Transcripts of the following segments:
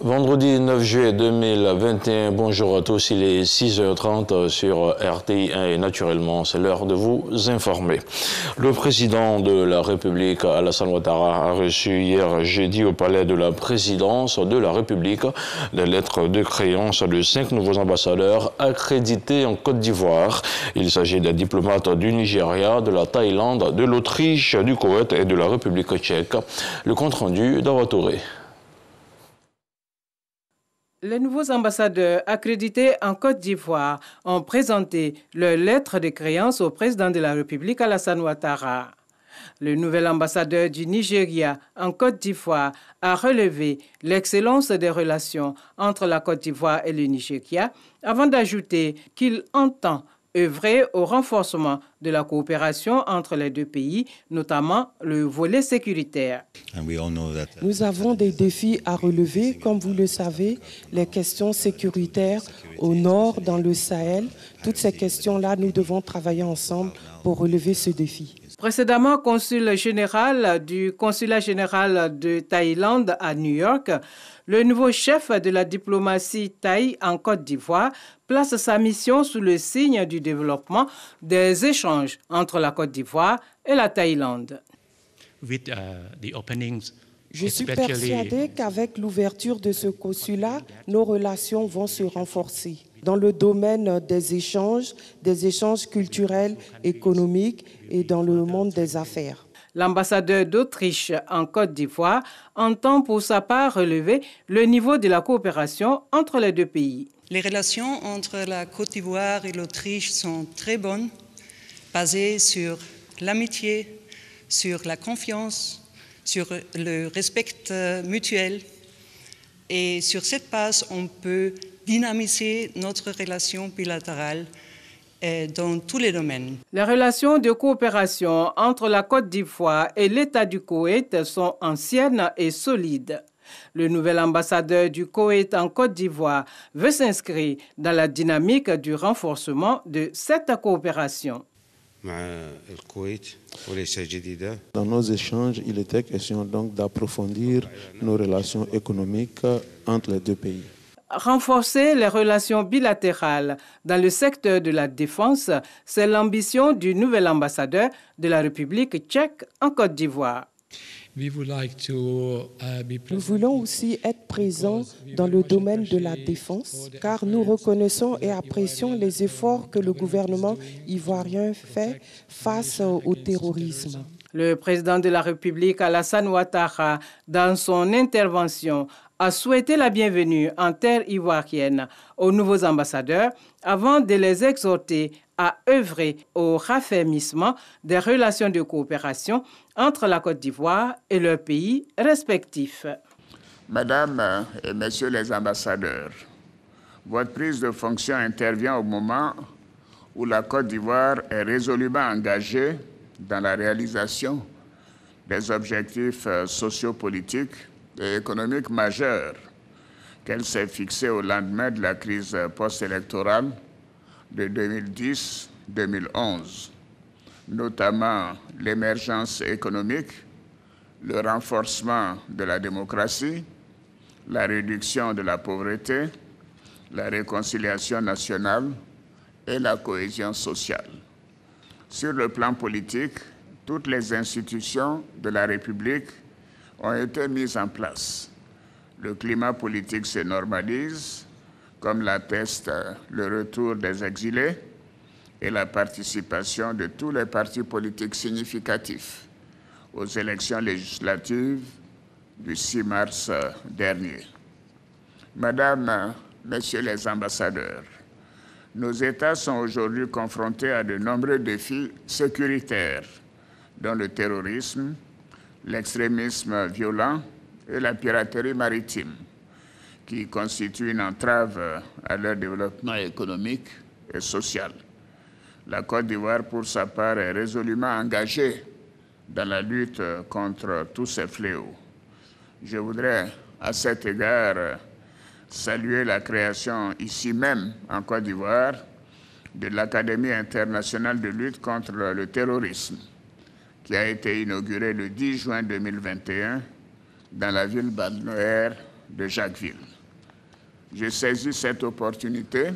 Vendredi 9 juillet 2021, bonjour à tous, il est 6h30 sur RTI1 et naturellement c'est l'heure de vous informer. Le président de la République, Alassane Ouattara, a reçu hier jeudi au palais de la présidence de la République des lettres de créance de 5 nouveaux ambassadeurs accrédités en Côte d'Ivoire. Il s'agit des diplomates du Nigeria, de la Thaïlande, de l'Autriche, du Koweït et de la République tchèque. Le compte rendu d'Awa Touré. Les nouveaux ambassadeurs accrédités en Côte d'Ivoire ont présenté leur lettre de créance au président de la République, Alassane Ouattara. Le nouvel ambassadeur du Nigeria en Côte d'Ivoire a relevé l'excellence des relations entre la Côte d'Ivoire et le Nigeria, avant d'ajouter qu'il entend œuvrer au renforcement de la coopération entre les deux pays, notamment le volet sécuritaire. Nous avons des défis à relever, comme vous le savez, les questions sécuritaires au nord, dans le Sahel. Toutes ces questions-là, nous devons travailler ensemble pour relever ce défi. Précédemment consul général du consulat général de Thaïlande à New York, le nouveau chef de la diplomatie thaï en Côte d'Ivoire place sa mission sous le signe du développement des échanges entre la Côte d'Ivoire et la Thaïlande. Je suis persuadé qu'avec l'ouverture de ce consulat, nos relations vont se renforcer dans le domaine des échanges culturels, économiques et dans le monde des affaires. L'ambassadeur d'Autriche en Côte d'Ivoire entend pour sa part relever le niveau de la coopération entre les deux pays. Les relations entre la Côte d'Ivoire et l'Autriche sont très bonnes, basées sur l'amitié, sur la confiance, sur le respect mutuel. Et sur cette base, on peut dynamiser notre relation bilatérale dans tous les domaines. Les relations de coopération entre la Côte d'Ivoire et l'État du Koweït sont anciennes et solides. Le nouvel ambassadeur du Koweït en Côte d'Ivoire veut s'inscrire dans la dynamique du renforcement de cette coopération. Dans nos échanges, il était question donc d'approfondir nos relations économiques entre les deux pays. Renforcer les relations bilatérales dans le secteur de la défense, c'est l'ambition du nouvel ambassadeur de la République tchèque en Côte d'Ivoire. Nous voulons aussi être présents dans le domaine de la défense, car nous reconnaissons et apprécions les efforts que le gouvernement ivoirien fait face au terrorisme. Le président de la République, Alassane Ouattara, dans son intervention, a souhaité la bienvenue en terre ivoirienne aux nouveaux ambassadeurs avant de les exhorter à œuvrer au raffermissement des relations de coopération entre la Côte d'Ivoire et leurs pays respectifs. Madame et Messieurs les ambassadeurs, votre prise de fonction intervient au moment où la Côte d'Ivoire est résolument engagée dans la réalisation des objectifs sociopolitiques et économiques majeurs qu'elle s'est fixés au lendemain de la crise post-électorale de 2010-2011, notamment l'émergence économique, le renforcement de la démocratie, la réduction de la pauvreté, la réconciliation nationale et la cohésion sociale. Sur le plan politique, toutes les institutions de la République ont été mises en place. Le climat politique se normalise, comme l'atteste le retour des exilés et la participation de tous les partis politiques significatifs aux élections législatives du 6 mars dernier. Madame, Messieurs les ambassadeurs, nos États sont aujourd'hui confrontés à de nombreux défis sécuritaires, dont le terrorisme, l'extrémisme violent et la piraterie maritime, qui constituent une entrave à leur développement économique et social. La Côte d'Ivoire, pour sa part, est résolument engagée dans la lutte contre tous ces fléaux. Je voudrais, à cet égard, saluer la création ici même, en Côte d'Ivoire, de l'Académie internationale de lutte contre le terrorisme, qui a été inaugurée le 10 juin 2021 dans la ville balnéaire de Jacquesville. Je saisis cette opportunité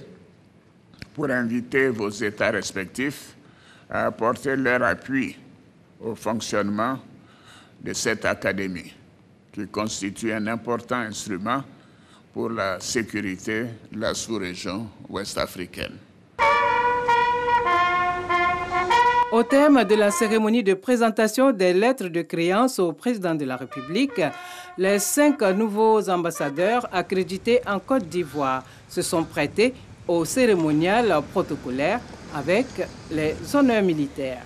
pour inviter vos États respectifs à apporter leur appui au fonctionnement de cette académie, qui constitue un important instrument pour la sécurité de la sous-région ouest-africaine. Au terme de la cérémonie de présentation des lettres de créance au président de la République, les 5 nouveaux ambassadeurs accrédités en Côte d'Ivoire se sont prêtés au cérémonial protocolaire avec les honneurs militaires.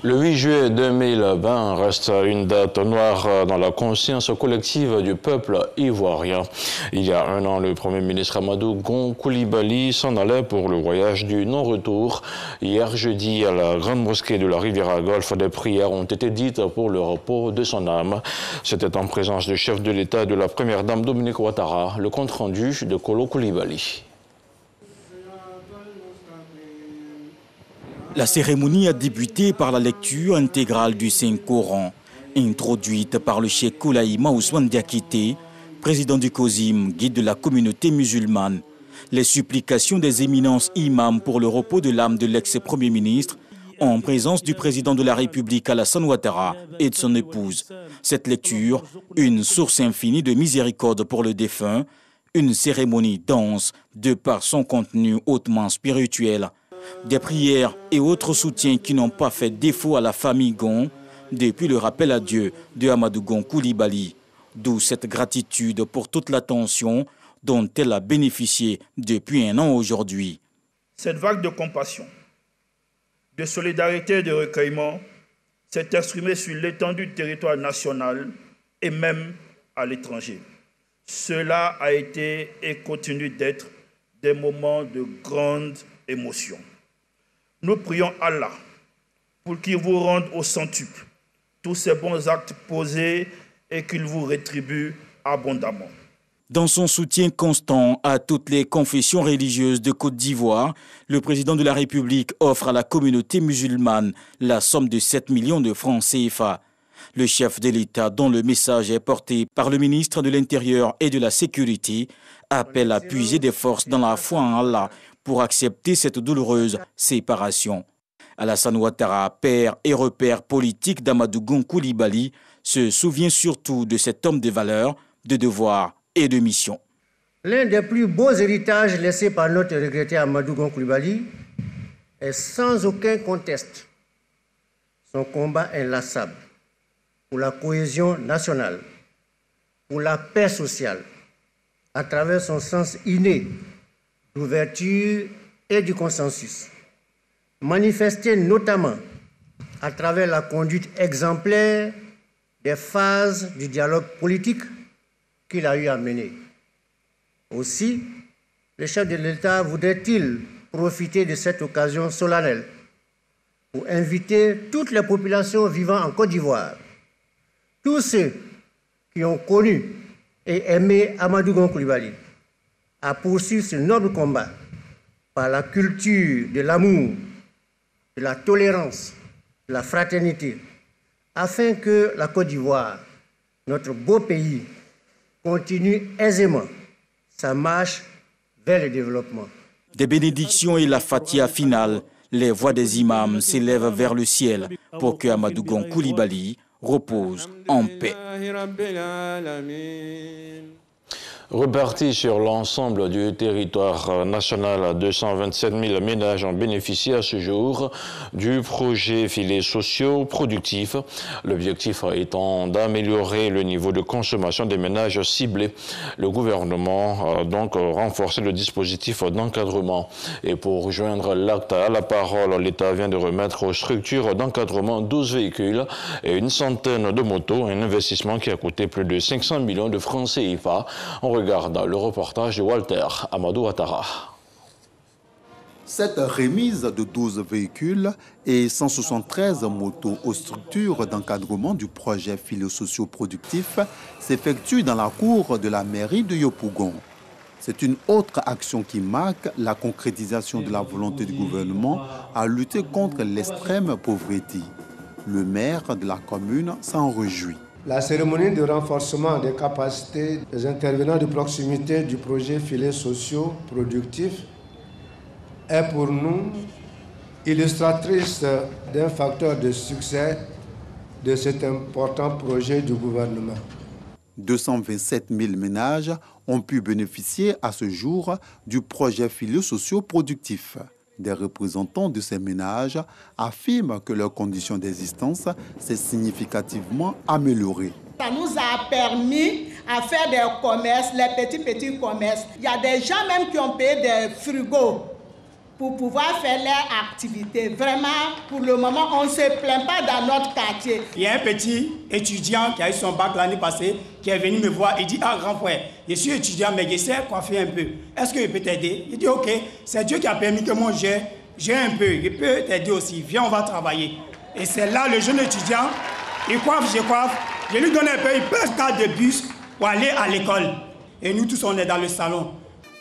Le 8 juillet 2020 reste une date noire dans la conscience collective du peuple ivoirien. Il y a un an, le Premier ministre Amadou Gon Coulibaly s'en allait pour le voyage du non-retour. Hier jeudi, à la Grande Mosquée de la Riviera Golfe, des prières ont été dites pour le repos de son âme. C'était en présence du chef de l'État et de la Première Dame Dominique Ouattara, le compte-rendu de Kolo Coulibaly. La cérémonie a débuté par la lecture intégrale du Saint-Coran, introduite par le cheikh Koulaïma Ousmane Diakité, président du COSIM, guide de la communauté musulmane. Les supplications des éminences imams pour le repos de l'âme de l'ex-premier ministre, en présence du président de la République Alassane Ouattara et de son épouse. Cette lecture, une source infinie de miséricorde pour le défunt, une cérémonie dense de par son contenu hautement spirituel. Des prières et autres soutiens qui n'ont pas fait défaut à la famille Gon depuis le rappel à Dieu de Amadou Gon Coulibaly. D'où cette gratitude pour toute l'attention dont elle a bénéficié depuis un an aujourd'hui. Cette vague de compassion, de solidarité et de recueillement s'est exprimée sur l'étendue du territoire national et même à l'étranger. Cela a été et continue d'être des moments de grande émotion. Nous prions Allah pour qu'il vous rende au centuple tous ces bons actes posés et qu'il vous rétribue abondamment. Dans son soutien constant à toutes les confessions religieuses de Côte d'Ivoire, le président de la République offre à la communauté musulmane la somme de 7 millions de francs CFA. Le chef de l'État, dont le message est porté par le ministre de l'Intérieur et de la Sécurité, appelle à puiser des forces dans la foi en Allah pour accepter cette douloureuse séparation. Alassane Ouattara, père et repère politique d'Amadou Gon Coulibaly, se souvient surtout de cet homme de valeur, de devoir et de mission. L'un des plus beaux héritages laissés par notre regretté Amadou Gon Coulibaly est sans aucun conteste son combat inlassable pour la cohésion nationale, pour la paix sociale, à travers son sens inné d'ouverture et du consensus, manifesté notamment à travers la conduite exemplaire des phases du dialogue politique qu'il a eu à mener. Aussi, le chef de l'État voudrait-il profiter de cette occasion solennelle pour inviter toutes les populations vivant en Côte d'Ivoire, tous ceux qui ont connu et aimé Amadou Gon Coulibaly, à poursuivre ce noble combat par la culture de l'amour, de la tolérance, de la fraternité, afin que la Côte d'Ivoire, notre beau pays, continue aisément sa marche vers le développement. Des bénédictions et la fatia finale, les voix des imams s'élèvent vers le ciel pour que Amadou Gon Coulibaly repose en paix. Reparti sur l'ensemble du territoire national, 227 000 ménages ont bénéficié à ce jour du projet filets sociaux productifs. L'objectif étant d'améliorer le niveau de consommation des ménages ciblés. Le gouvernement a donc renforcé le dispositif d'encadrement. Et pour joindre l'acte à la parole, l'État vient de remettre aux structures d'encadrement 12 véhicules et une centaine de motos, un investissement qui a coûté plus de 500 millions de francs CFA. On regarde le reportage de Walter Amadou Ouattara. Cette remise de 12 véhicules et 173 motos aux structures d'encadrement du projet filets sociaux productifs s'effectue dans la cour de la mairie de Yopougon. C'est une autre action qui marque la concrétisation de la volonté du gouvernement à lutter contre l'extrême pauvreté. Le maire de la commune s'en réjouit. La cérémonie de renforcement des capacités des intervenants de proximité du projet filets sociaux productifs est pour nous illustratrice d'un facteur de succès de cet important projet du gouvernement. 227 000 ménages ont pu bénéficier à ce jour du projet filets sociaux productifs. Des représentants de ces ménages affirment que leur condition d'existence s'est significativement améliorée. Ça nous a permis à faire des commerces, les petits commerces. Il y a des gens même qui ont payé des frigos pour pouvoir faire leur activité. Vraiment, pour le moment, on ne se plaint pas dans notre quartier. Il y a un petit étudiant qui a eu son bac l'année passée, qui est venu me voir et dit « Ah, grand frère, je suis étudiant, mais je sais coiffer un peu. Est-ce que je peux t'aider ?» Il dit « Ok, c'est Dieu qui a permis que moi j'ai un peu. Je peux t'aider aussi. Viens, on va travailler. » Et c'est là, le jeune étudiant, il coiffe, je coiffe. Je lui donne un peu, il passe carte de bus pour aller à l'école. Et nous tous, on est dans le salon.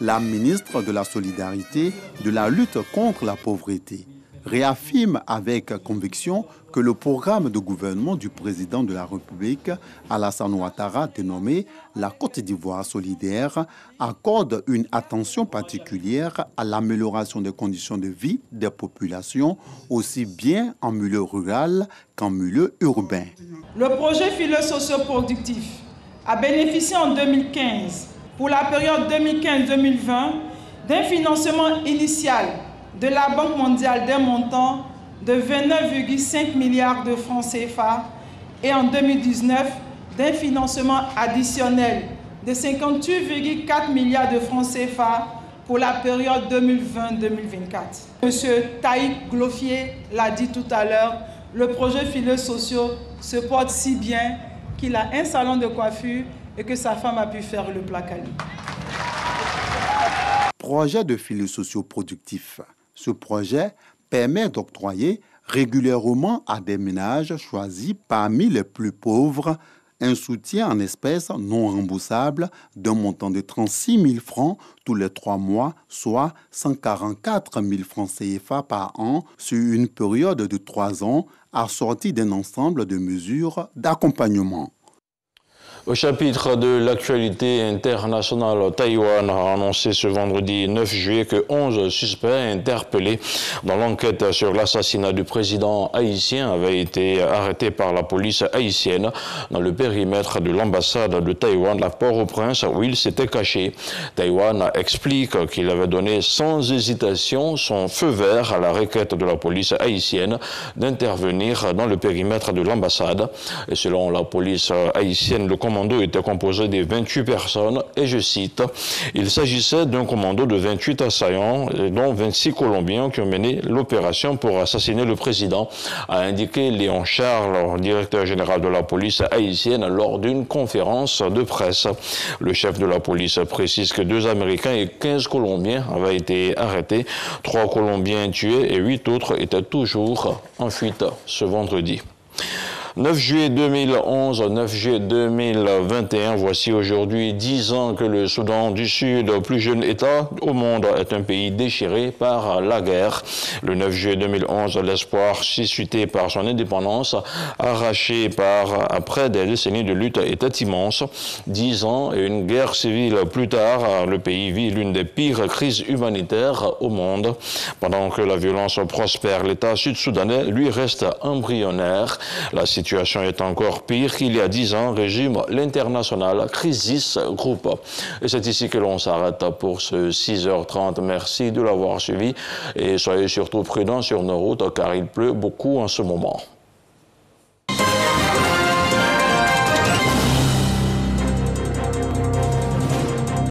La ministre de la Solidarité, de la lutte contre la pauvreté, réaffirme avec conviction que le programme de gouvernement du président de la République, Alassane Ouattara, dénommé la Côte d'Ivoire solidaire, accorde une attention particulière à l'amélioration des conditions de vie des populations, aussi bien en milieu rural qu'en milieu urbain. Le projet filets socio-productif a bénéficié en 2015 pour la période 2015-2020 d'un financement initial de la Banque mondiale d'un montant de 29,5 milliards de francs CFA et en 2019 d'un financement additionnel de 58,4 milliards de francs CFA pour la période 2020-2024. Monsieur Taïk Glofier l'a dit tout à l'heure, le projet filets sociaux se porte si bien qu'il a un salon de coiffure et que sa femme a pu faire le placali. Projet de filets sociaux productifs. Ce projet permet d'octroyer régulièrement à des ménages choisis parmi les plus pauvres un soutien en espèces non remboursable d'un montant de 36 000 francs tous les 3 mois, soit 144 000 francs CFA par an sur une période de 3 ans, assortie d'un ensemble de mesures d'accompagnement. Au chapitre de l'actualité internationale, Taïwan a annoncé ce vendredi 9 juillet que 11 suspects interpellés dans l'enquête sur l'assassinat du président haïtien avaient été arrêtés par la police haïtienne dans le périmètre de l'ambassade de Taïwan à Port-au-Prince où il s'était caché. Taïwan explique qu'il avait donné sans hésitation son feu vert à la requête de la police haïtienne d'intervenir dans le périmètre de l'ambassade. Et selon la police haïtienne, le commando était composé de 28 personnes et je cite, « Il s'agissait d'un commando de 28 assaillants dont 26 Colombiens qui ont mené l'opération pour assassiner le président », a indiqué Léon Charles, directeur général de la police haïtienne, lors d'une conférence de presse. Le chef de la police précise que 2 Américains et 15 Colombiens avaient été arrêtés, 3 Colombiens tués et 8 autres étaient toujours en fuite ce vendredi. 9 juillet 2011, 9 juillet 2021, voici aujourd'hui 10 ans que le Soudan du Sud, plus jeune État au monde, est un pays déchiré par la guerre. Le 9 juillet 2011, l'espoir suscité par son indépendance, arraché après des décennies de lutte, était immense. 10 ans et une guerre civile plus tard, le pays vit l'une des pires crises humanitaires au monde. Pendant que la violence prospère, l'État sud-soudanais, lui, reste embryonnaire. La situation est encore pire qu'il y a 10 ans, résume l'International Crisis Group. Et c'est ici que l'on s'arrête pour ce 6h30. Merci de l'avoir suivi et soyez surtout prudents sur nos routes car il pleut beaucoup en ce moment.